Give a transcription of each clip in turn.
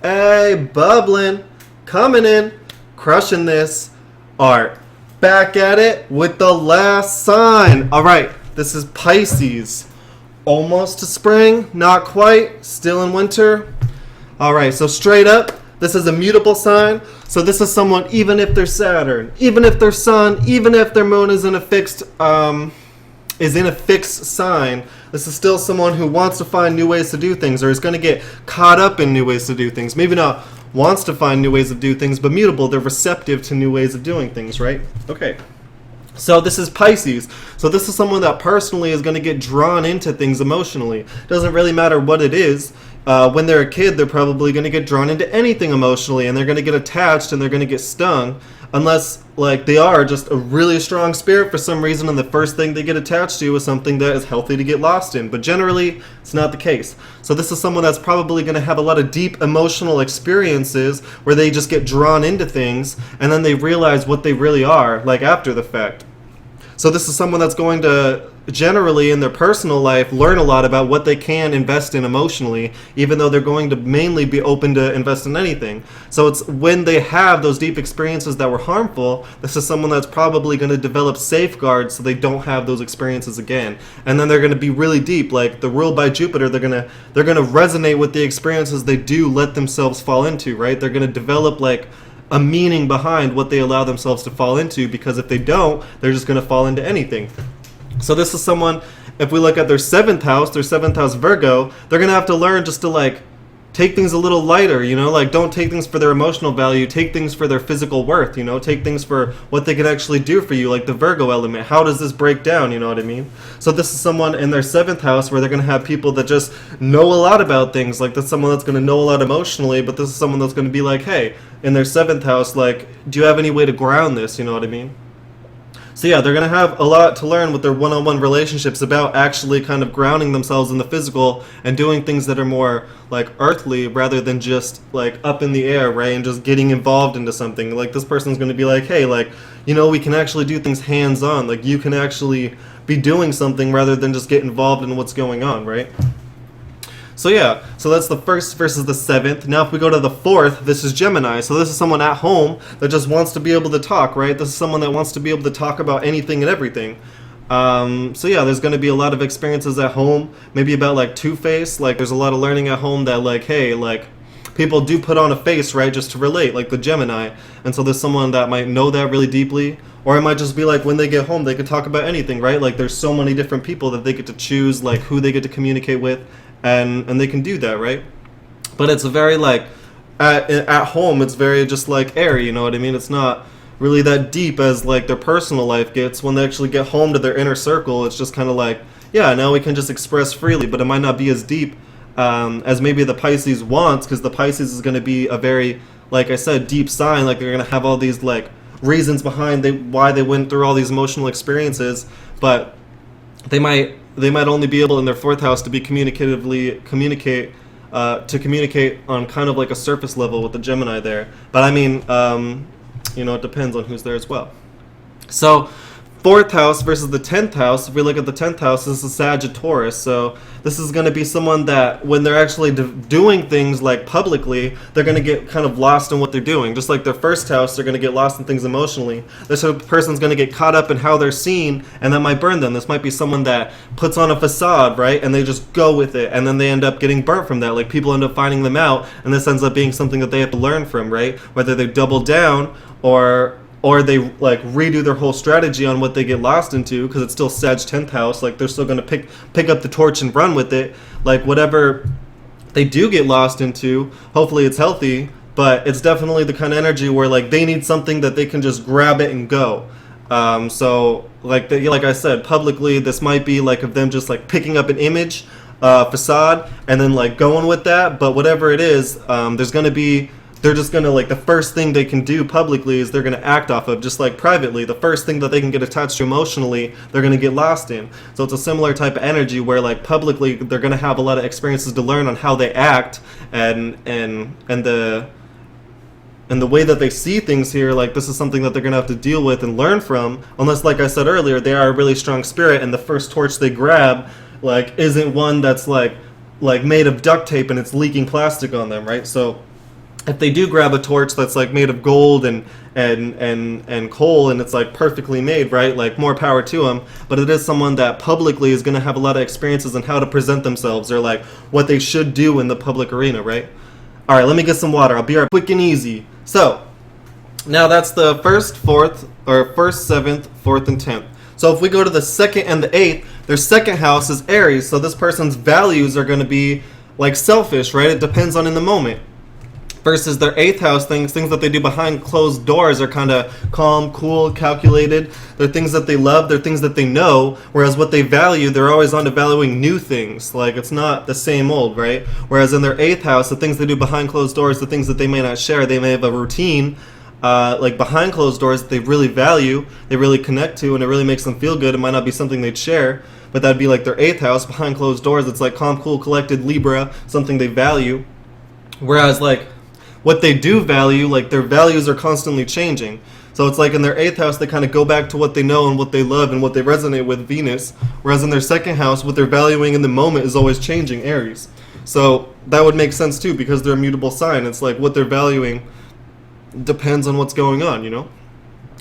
Hey, bubbling, coming in, crushing this art. Back at it with the last sign. All right, this is Pisces. Almost to spring, not quite, still in winter. All right, so straight up, this is a mutable sign. So this is someone, even if they're Saturn, even if their sun, even if their moon is in a fixed sign, this is still someone who wants to find new ways to do things, or is going to get caught up in new ways to do things. Maybe not wants to find new ways of do things, but mutable. They're receptive to new ways of doing things, right? Okay. So this is Pisces. So this is someone that personally is going to get drawn into things emotionally. Doesn't really matter what it is. When they're a kid, they're probably going to get drawn into anything emotionally, and they're going to get attached and they're going to get stung, unless like they are just a really strong spirit for some reason, and the first thing they get attached to is something that is healthy to get lost in. But generally, it's not the case. So this is someone that's probably going to have a lot of deep emotional experiences where they just get drawn into things, and then they realize what they really are, like after the fact. So this is someone that's going to generally in their personal life learn a lot about what they can invest in emotionally, even though they're going to mainly be open to invest in anything. So it's when they have those deep experiences that were harmful, this is someone that's probably going to develop safeguards so they don't have those experiences again. And then they're going to be really deep, like the rule by Jupiter. They're going to resonate with the experiences they do let themselves fall into, right? They're going to develop like a meaning behind what they allow themselves to fall into, because if they don't, they're just going to fall into anything. So this is someone, if we look at their 7th house Virgo, they're going to have to learn just to like take things a little lighter, you know, like don't take things for their emotional value, take things for their physical worth, you know, take things for what they can actually do for you, like the Virgo element. How does this break down, you know what I mean? So this is someone in their 7th house where they're going to have people that just know a lot about things, like that's someone that's going to know a lot emotionally, but this is someone that's going to be like, hey, in their 7th house, like, do you have any way to ground this, you know what I mean? So yeah, they're going to have a lot to learn with their one-on-one relationships about actually kind of grounding themselves in the physical and doing things that are more like earthly rather than just like up in the air, right? And just getting involved into something. Like this person's going to be like, hey, like, you know, we can actually do things hands-on. Like you can actually be doing something rather than just get involved in what's going on, right? So yeah, so that's the 1st versus the 7th. Now if we go to the 4th, this is Gemini. So this is someone at home that just wants to be able to talk, right? This is someone that wants to be able to talk about anything and everything. So yeah, there's going to be a lot of experiences at home, maybe about like two-face. Like there's a lot of learning at home that like, hey, like people do put on a face, right, just to relate, like the Gemini. And so there's someone that might know that really deeply. Or it might just be like when they get home, they could talk about anything, right? Like there's so many different people that they get to choose, like who they get to communicate with. And they can do that, right? But it's very like at home, it's very just like airy, you know what I mean? It's not really that deep as like their personal life gets. When they actually get home to their inner circle, it's just kind of like, yeah, now we can just express freely, but it might not be as deep as maybe the Pisces wants, because the Pisces is going to be a very, like I said, deep sign. Like they're going to have all these like reasons behind why they went through all these emotional experiences, but they might only be able in their 4th house to be communicate on kind of like a surface level with the Gemini there. But I mean, you know, it depends on who's there as well. So 4th house versus the 10th house. If we look at the 10th house, this is Sagittarius. So this is going to be someone that when they're actually doing things like publicly, they're going to get kind of lost in what they're doing. Just like their 1st house, they're going to get lost in things emotionally. This person's going to get caught up in how they're seen, and that might burn them. This might be someone that puts on a facade, right? And they just go with it, and then they end up getting burnt from that. Like people end up finding them out, and this ends up being something that they have to learn from, right? Whether they double down or they like redo their whole strategy on what they get lost into, because it's still Sag 10th house. Like they're still going to pick up the torch and run with it. Like whatever they do get lost into, hopefully it's healthy, but it's definitely the kind of energy where like they need something that they can just grab it and go. So like I said, publicly this might be like of them just like picking up an image, facade, and then like going with that. But whatever it is, they're just going to, like, the first thing they can do publicly is they're going to act off of, just like privately. The first thing that they can get attached to emotionally, they're going to get lost in. So it's a similar type of energy where, like, publicly, they're going to have a lot of experiences to learn on how they act and the way that they see things here. Like, this is something that they're going to have to deal with and learn from, unless, like I said earlier, they are a really strong spirit and the first torch they grab, like, isn't one that's, like made of duct tape and it's leaking plastic on them, right? So if they do grab a torch that's like made of gold and coal, and it's like perfectly made, right? Like, more power to them. But it is someone that publicly is going to have a lot of experiences on how to present themselves, or like what they should do in the public arena, right? All right, let me get some water. I'll be right quick and easy. So now that's the first, fourth, or first, seventh, fourth, and 10th. So if we go to the second and the 8th, their second house is Aries. So this person's values are going to be like selfish, right? It depends on in the moment. Versus their 8th house, things that they do behind closed doors are kind of calm, cool, calculated. They're things that they love. They're things that they know. Whereas what they value, they're always on to valuing new things. Like, it's not the same old, right? Whereas in their 8th house, the things they do behind closed doors, the things that they may not share, they may have a routine, like behind closed doors, that they really value, they really connect to, and it really makes them feel good. It might not be something they'd share, but that'd be like their 8th house. Behind closed doors, it's like calm, cool, collected, Libra, something they value. Whereas like what they do value, like their values are constantly changing. So it's like in their 8th house, they kind of go back to what they know and what they love and what they resonate with, Venus. Whereas in their second house, what they're valuing in the moment is always changing, Aries. So that would make sense too, because they're a mutable sign. It's like what they're valuing depends on what's going on, you know?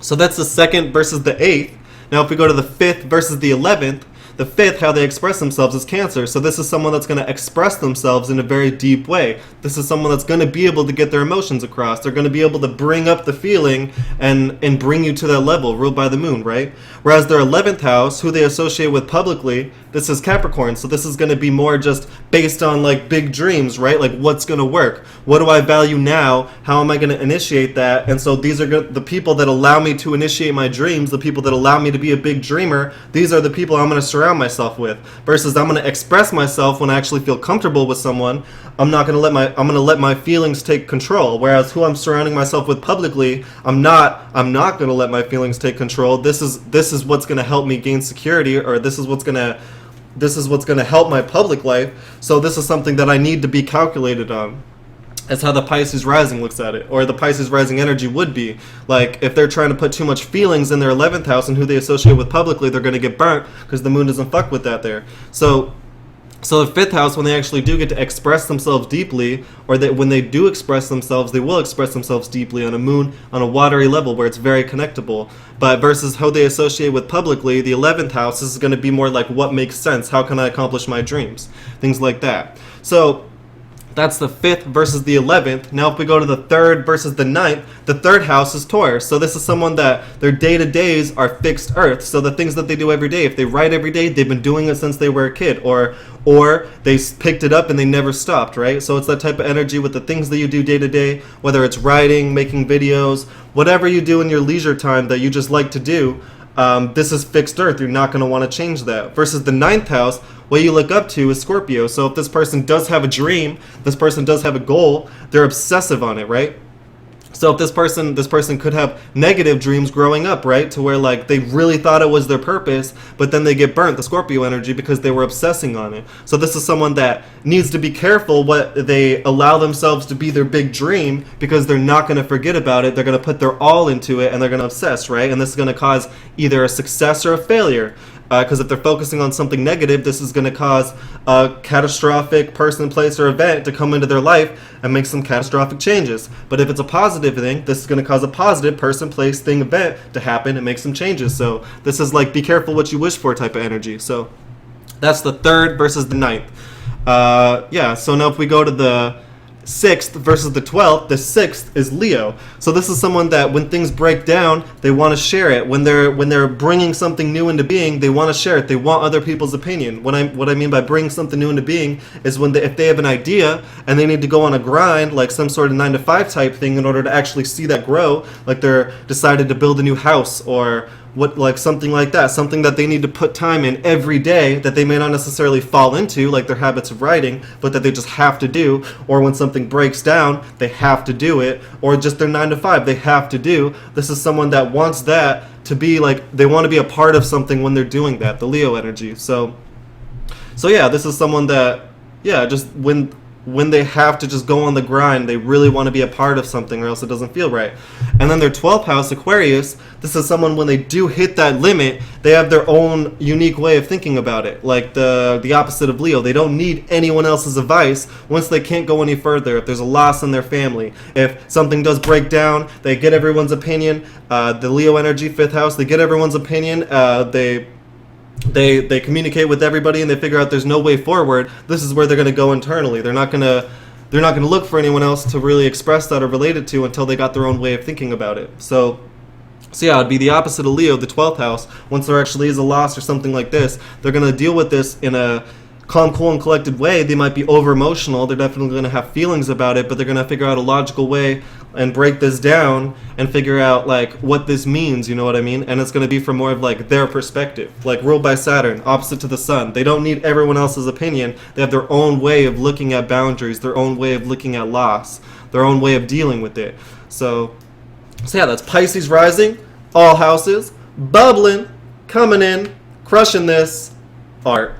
So that's the 2nd versus the 8th. Now if we go to the 5th versus the 11th, the 5th, how they express themselves, is Cancer. So this is someone that's going to express themselves in a very deep way. This is someone that's going to be able to get their emotions across. They're going to be able to bring up the feeling and bring you to that level, ruled by the moon, right? Whereas their 11th house, who they associate with publicly, this is Capricorn. So this is going to be more just based on like big dreams, right? Like, what's going to work? What do I value now? How am I going to initiate that? And so these are the people that allow me to initiate my dreams, the people that allow me to be a big dreamer. These are the people I'm going to surround myself with. Versus I'm going to express myself when I actually feel comfortable with someone. I'm going to let my feelings take control. Whereas who I'm surrounding myself with publicly, I'm not going to let my feelings take control. This is what's going to help me gain security, or this is what's going to help my public life. So this is something that I need to be calculated on. That's how the Pisces rising looks at it, or the Pisces rising energy would be. Like, if they're trying to put too much feelings in their 11th house and who they associate with publicly, they're going to get burnt because the moon doesn't fuck with that there. So the 5th house, when they actually do get to express themselves deeply, or that when they do express themselves, they will express themselves deeply on a moon, on a watery level where it's very connectable. But versus how they associate with publicly, the 11th house, this is going to be more like what makes sense. How can I accomplish my dreams? Things like that. So that's the 5th versus the 11th. Now if we go to the 3rd versus the 9th, the 3rd house is Taurus. So this is someone that their day-to-days are fixed earth. So the things that they do every day, if they write every day, they've been doing it since they were a kid. Or they picked it up and they never stopped, right? So it's that type of energy with the things that you do day-to-day, whether it's writing, making videos, whatever you do in your leisure time that you just like to do. This is fixed earth. You're not going to want to change that. Versus the 9th house, what you look up to is Scorpio. So if this person does have a dream, this person does have a goal, they're obsessive on it, right? So if this person could have negative dreams growing up, right? To where like they really thought it was their purpose, but then they get burnt, the Scorpio energy, because they were obsessing on it. So this is someone that needs to be careful what they allow themselves to be their big dream, because they're not going to forget about it. They're going to put their all into it and they're going to obsess, right? And this is going to cause either a success or a failure. Because if they're focusing on something negative, this is going to cause a catastrophic person, place, or event to come into their life and make some catastrophic changes. But if it's a positive thing, this is going to cause a positive person, place, thing, event to happen and make some changes. So this is like be careful what you wish for type of energy. So that's the 3rd versus the 9th. So now if we go to the 6th versus the 12th, the 6th is Leo. So this is someone that when things break down, they want to share it. When they're bringing something new into being, they want to share it. They want other people's opinion. What I mean by bringing something new into being is when if they have an idea and they need to go on a grind, like some sort of 9-to-5 type thing, in order to actually see that grow, like they're decided to build a new house or something like that, something that they need to put time in every day that they may not necessarily fall into, like their habits of writing, but that they just have to do. Or when something breaks down, they have to do it. Or just their 9-to-5, they have to do. This is someone that wants that to be like, they want to be a part of something when they're doing that, the Leo energy. So yeah, this is someone that, just when when they have to just go on the grind, they really want to be a part of something or else it doesn't feel right. And then their 12th house, Aquarius, this is someone when they do hit that limit, they have their own unique way of thinking about it. Like the opposite of Leo. They don't need anyone else's advice once they can't go any further. If there's a loss in their family, if something does break down, they get everyone's opinion. The Leo energy, 5th house, they get everyone's opinion. They communicate with everybody and they figure out there's no way forward. This is where they're going to go internally. They're not going to look for anyone else to really express that or relate it to until they got their own way of thinking about it. So yeah, it'd be the opposite of Leo, the 12th house. Once there actually is a loss or something like this, they're going to deal with this in a calm, cool, and collected way. They might be over emotional. They're definitely going to have feelings about it, but they're going to figure out a logical way and break this down and figure out like what this means, you know what I mean? And it's going to be from more of like their perspective, like ruled by Saturn, opposite to the sun. They don't need everyone else's opinion. They have their own way of looking at boundaries, their own way of looking at loss, their own way of dealing with it. So yeah, that's Pisces rising, all houses, bubbling, coming in, crushing this art.